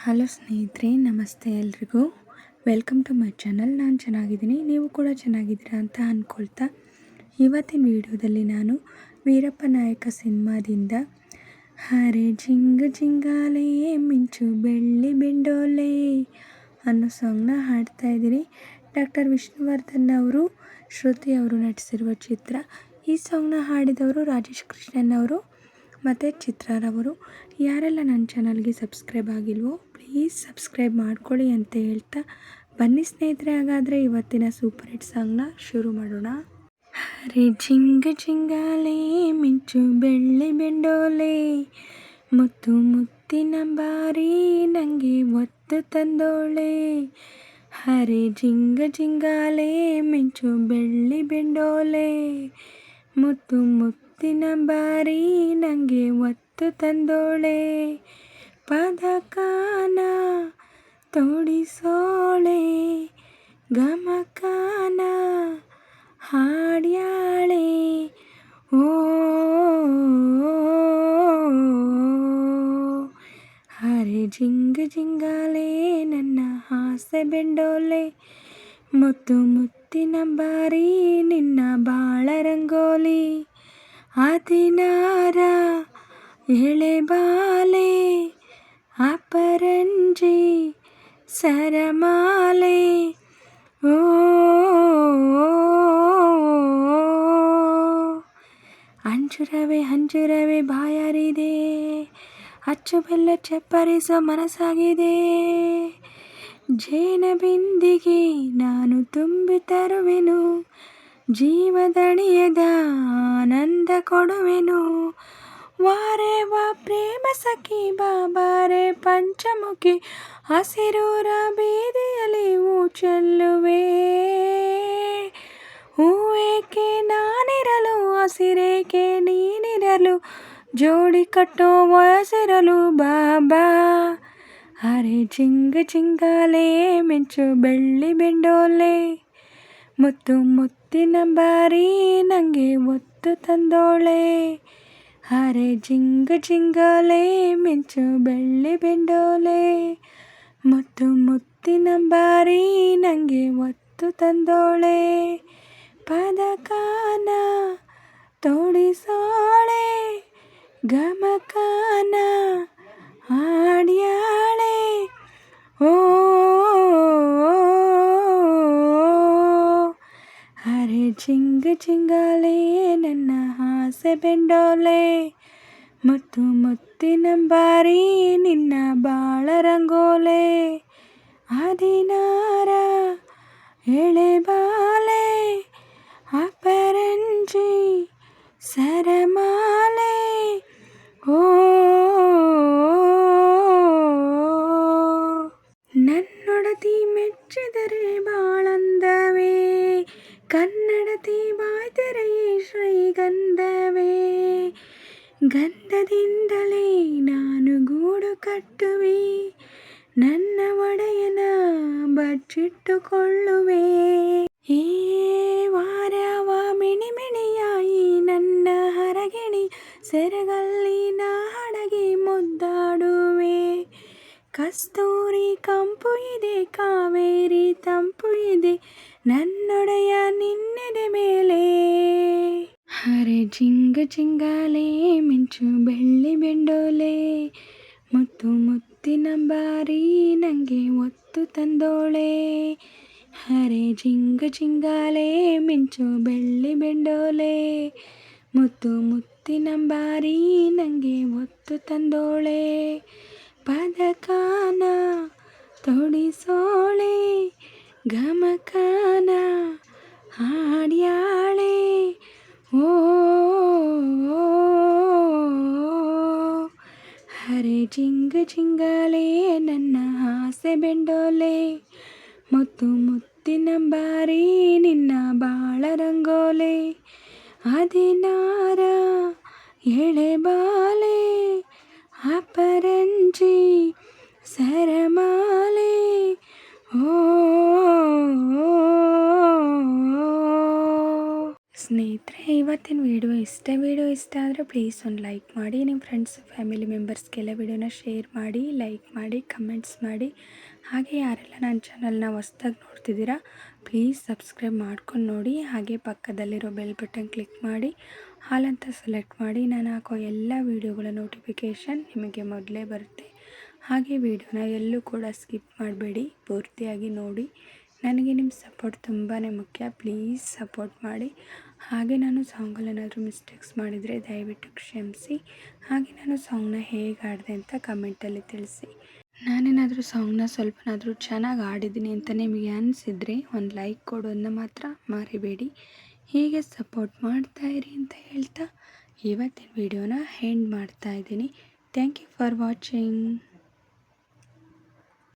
Hello ಸ್ನೇಹಿತರೆ, ನಮಸ್ತೆ ಎಲ್ರಿಗೂ. Welcome to my channel. ನಾನು ಚೆನ್ನಾಗಿದ್ದೀನಿ, ನೀವು ಕೂಡ ಚೆನ್ನಾಗಿದ್ದೀರಾ ಅಂತ ಅಂದ್ಕೊಳ್ತಾ ಇವತ್ತಿನ ವಿಡಿಯೋದಲ್ಲಿ ನಾನು ವೀರಪ್ಪ ನಾಯಕ ಸಿನಿಮಾದಿಂದ ಹರೆ ಜಿಂಗ ಜಿಂಗಾಲೆ ಮಿಂಚು ಬೆಳ್ಳಿ ಬೆಂಡೋಲೆ ಅನ್ನೋ ಸಾಂಗ್ನ ಹಾಡ್ತಾಯಿದ್ದೀನಿ. ಡಾಕ್ಟರ್ ವಿಷ್ಣುವರ್ಧನ್ ಅವರು, ಶ್ರುತಿ ಅವರು ನಟಿಸಿರುವ ಚಿತ್ರ. ಈ ಸಾಂಗ್ನ ಹಾಡಿದವರು ರಾಜೇಶ್ ಕೃಷ್ಣನ್ ಅವರು ಮತ್ತು ಚಿತ್ರರವರು. ಯಾರೆಲ್ಲ ನನ್ನ ಚಾನಲ್ಗೆ ಸಬ್ಸ್ಕ್ರೈಬ್ ಆಗಿಲ್ವೋ ಪ್ಲೀಸ್ ಸಬ್ಸ್ಕ್ರೈಬ್ ಮಾಡ್ಕೊಳ್ಳಿ ಅಂತ ಹೇಳ್ತಾ ಬನ್ನಿ ಸ್ನೇಹಿತರೆ, ಹಾಗಾದರೆ ಇವತ್ತಿನ ಸೂಪರ್ ಹಿಟ್ ಸಾಂಗ್ನ ಶುರು ಮಾಡೋಣ. ಹರೆ ಜಿಂಗ ಜಿಂಗಾಲೆ ಮಿಂಚು ಬೆಳ್ಳಿ ಬೆಂಡೋಲೆ, ಮುತ್ತು ಮುತ್ತಿನ ಬಾರಿ ನನಗೆ ಒತ್ತು ತಂದೋಳೆ. ಹರೆ ಜಿಂಗ ಜಿಂಗಾಲೆ ಮಿಂಚು ಬೆಳ್ಳಿ ಬೆಂಡೋಲೆ, ಮುತ್ತು ಮುತ್ತಿನ ಬಾರಿ ನನಗೆ ಒತ್ತು ತಂದೋಳೆ. ಪದಕಾನ ತೋಡಿಸೋಳೆ, ಗಮಕಾನ ಹಾಡ್ಯಾಳೆ. ಓ ಹರೆ ಜಿಂಗ ಜಿಂಗಾಲೆ ನನ್ನ ಆಸೆ ಬೆಂಡೋಲೆ, ಮುತ್ತು ಮುತ್ತಿನ ಬಾರಿ ನಿನ್ನ ಬಾಳ ರಂಗೋಲಿ. ಹದಿನಾರ ಎಳೆಬಾಲೆ, ಅಪರಂಜಿ ಸರಮಾಲೆ. ಓ ಅಂಜುರವೇ ಬಾಯಾರಿದೆ, ಅಚ್ಚು ಬೆಲ್ಲ ಚಪ್ಪರಿಸೋ ಮನಸ್ಸಾಗಿದೆ. ಜೇನ ಬಿಂದಿಗೆ ನಾನು ತುಂಬಿ ತರುವೆನು, ಜೀವದಣಿಯದ ಆನಂದ ಕೊಡುವೆನು. ವಾರೆ ವಾ ಪ್ರೇಮ ಸಖಿ ಬಾಬಾರೆ ಪಂಚಮುಖಿ, ಹಸಿರೂರ ಬೀದಿಯಲ್ಲಿ ಹೂ ಚೆಲ್ಲುವೆ. ಹೂವೇಕೆ ನಾನಿರಲು, ಹಸಿರೇಕೆ ನೀನಿರಲು, ಜೋಡಿ ಕಟ್ಟೋ ವಯಸ್ಸಿರಲು ಬಾಬಾ. ಹರೆ ಜಿಂಗ ಜಿಂಗಾಲೆ ಮಿಂಚು ಬೆಳ್ಳಿ ಬೆಂಡೋಲೆ, ಮುತ್ತು ಮುತ್ತಿನ ಬಾರಿ ನನಗೆ ಒತ್ತು ತಂದೋಳೆ. ಹರೆ ಜಿಂಗ ಜಿಂಗಾಲೆ ಮಿಂಚು ಬೆಳ್ಳಿ ಬೆಂಡೋಲೆ, ಮುತ್ತು ಮುತ್ತಿನ ಬಾರಿ ನನಗೆ ಒತ್ತು ತಂದೋಳೆ. ಪದಕಾನ ತೋಡಿಸೋಳೆ, ಗಮಕಾನ ಹಾಡ್ಯಾಳೆ. ಓ ಹರೆ ಜಿಂಗ ಜಿಂಗಾಲೆ ನನ್ನ ಆಸೆ ಬೆಂಡೋಲೆ, ಮುತ್ತು ಮುತ್ತಿನ ಬಾರಿ ನಿನ್ನ ಬಾಳ ರಂಗೋಲೆ. ಹದಿನಾರ ಎಳೆಬಾಲೆ, ಅಪರಂಜಿ ಸರಮಾಲೆ. ಓ ನನ್ನೊಡತಿ ಮೆಚ್ಚಿದರೆ ಬಾಳಂದವೇ, ಕನ್ನಡತಿ ಬಾಯ್ತೆರೆಯೇ ಶ್ರೀಗಂಧವೇ. ಗಂಧದಿಂದಲೇ ನಾನು ಗೂಡು ಕಟ್ಟುವೆ, ನನ್ನ ಒಡೆಯನ ಬಚ್ಚಿಟ್ಟುಕೊಳ್ಳುವೆ. ಏ ವಾರವ ಮಿಣಿಮಿಣಿಯಾಯಿ ನನ್ನ ಹರಗಿಣಿ, ಸೆರಗಲ್ಲಿ ನಾ ಹಡಗಿ ಮುದ್ದಾಡುವೆ. ಕಸ್ತೂರಿ ಕಂಪು ಇದೆ, ಕಾವೇರಿ ತಂಪು ಇದೆ, ನನ್ನೊಡೆಯ ನಿನ್ನೆದೆ ಮೇಲೆ. ಹರೆ ಜಿಂಗ ಜಿಂಗಾಲೆ ಮಿಂಚು ಬೆಳ್ಳಿ ಬೆಂಡೋಲೆ, ಮುತ್ತು ಮುತ್ತಿನ ಬಾರಿ ನನಗೆ ಒತ್ತು ತಂದೋಳೆ. ಹರೆ ಜಿಂಗ ಜಿಂಗಾಲೆ ಮಿಂಚು ಬೆಳ್ಳಿ ಬೆಂಡೋಲೆ, ಮುತ್ತು ಮುತ್ತಿನ ಬಾರಿ ನನಗೆ ಒತ್ತು ತಂದೋಳೆ. ಪದಕಾನ ತೋಡಿಸೋಳೆ, ಗಮಕಾನ ಹಾಡ್ಯಾಳೆ. ಓ ಹರೆ ಜಿಂಗ ಜಿಂಗಾಲೆ ನನ್ನ ಆಸೆ ಬೆಂಡೋಲೆ, ಮುತ್ತು ಮುತ್ತಿನ ಬಾರಿ ನಿನ್ನ ಬಾಳ ರಂಗೋಲೆ. ಹದಿನಾರ ಎಳೆಬಾಲೆ, ಅಪರಂಜಿ ಸರಮಾಲೆ. ಓ ಸ್ನೇಹಿತರೆ, ಇವತ್ತಿನ ವಿಡಿಯೋ ಇಷ್ಟ ಆದರೆ ಪ್ಲೀಸ್ ಒಂದು ಲೈಕ್ ಮಾಡಿ, ನಿಮ್ಮ ಫ್ರೆಂಡ್ಸ್ ಫ್ಯಾಮಿಲಿ ಮೆಂಬರ್ಸ್ಗೆಲ್ಲ ವಿಡಿಯೋನ ಶೇರ್ ಮಾಡಿ, ಲೈಕ್ ಮಾಡಿ, ಕಮೆಂಟ್ಸ್ ಮಾಡಿ. ಹಾಗೆ ಯಾರೆಲ್ಲ ನನ್ನ ಚಾನಲ್ನ ಹೊಸ್ದಾಗಿ ನೋಡ್ತಿದ್ದೀರಾ ಪ್ಲೀಸ್ ಸಬ್ಸ್ಕ್ರೈಬ್ ಮಾಡ್ಕೊಂಡು ನೋಡಿ. ಹಾಗೆ ಪಕ್ಕದಲ್ಲಿರೋ ಬೆಲ್ ಬಟನ್ ಕ್ಲಿಕ್ ಮಾಡಿ ಹಾಲ್ ಅಂತ ಸೆಲೆಕ್ಟ್ ಮಾಡಿ. ನಾನು ಹಾಕೋ ಎಲ್ಲ ವೀಡಿಯೋಗಳ ನೋಟಿಫಿಕೇಷನ್ ನಿಮಗೆ ಮೊದಲೇ ಬರುತ್ತೆ. ಹಾಗೆ ವಿಡಿಯೋನ ಎಲ್ಲೂ ಕೂಡ ಸ್ಕಿಪ್ ಮಾಡಬೇಡಿ, ಪೂರ್ತಿಯಾಗಿ ನೋಡಿ. ನನಗೆ ನಿಮ್ಮ ಸಪೋರ್ಟ್ ತುಂಬಾ ಮುಖ್ಯ, ಪ್ಲೀಸ್ ಸಪೋರ್ಟ್ ಮಾಡಿ. ಹಾಗೆ ನಾನು ಸಾಂಗಲ್ಲಿ ಏನಾದರೂ ಮಿಸ್ಟೇಕ್ಸ್ ಮಾಡಿದರೆ ದಯವಿಟ್ಟು ಕ್ಷಮಿಸಿ. ಹಾಗೆ ನಾನು ಸಾಂಗ್ನ ಹೇಗೆ ಆಡಿದೆ ಅಂತ ಕಮೆಂಟಲ್ಲಿ ತಿಳಿಸಿ. ನಾನೇನಾದರೂ ಸಾಂಗ್ನ ಸ್ವಲ್ಪನಾದರೂ ಚೆನ್ನಾಗಿ ಆಡಿದ್ದೀನಿ ಅಂತ ನಿಮಗೆ ಅನಿಸಿದರೆ ಒಂದು ಲೈಕ್ ಕೊಡೋದನ್ನ ಮಾತ್ರ ಮರಿಬೇಡಿ. ಹೀಗೆ ಸಪೋರ್ಟ್ ಮಾಡ್ತಾಯಿರಿ ಅಂತ ಹೇಳ್ತಾ ಇವತ್ತಿನ ವಿಡಿಯೋನ ಎಂಡ್ ಮಾಡ್ತಾಯಿದ್ದೀನಿ. Thank you for watching.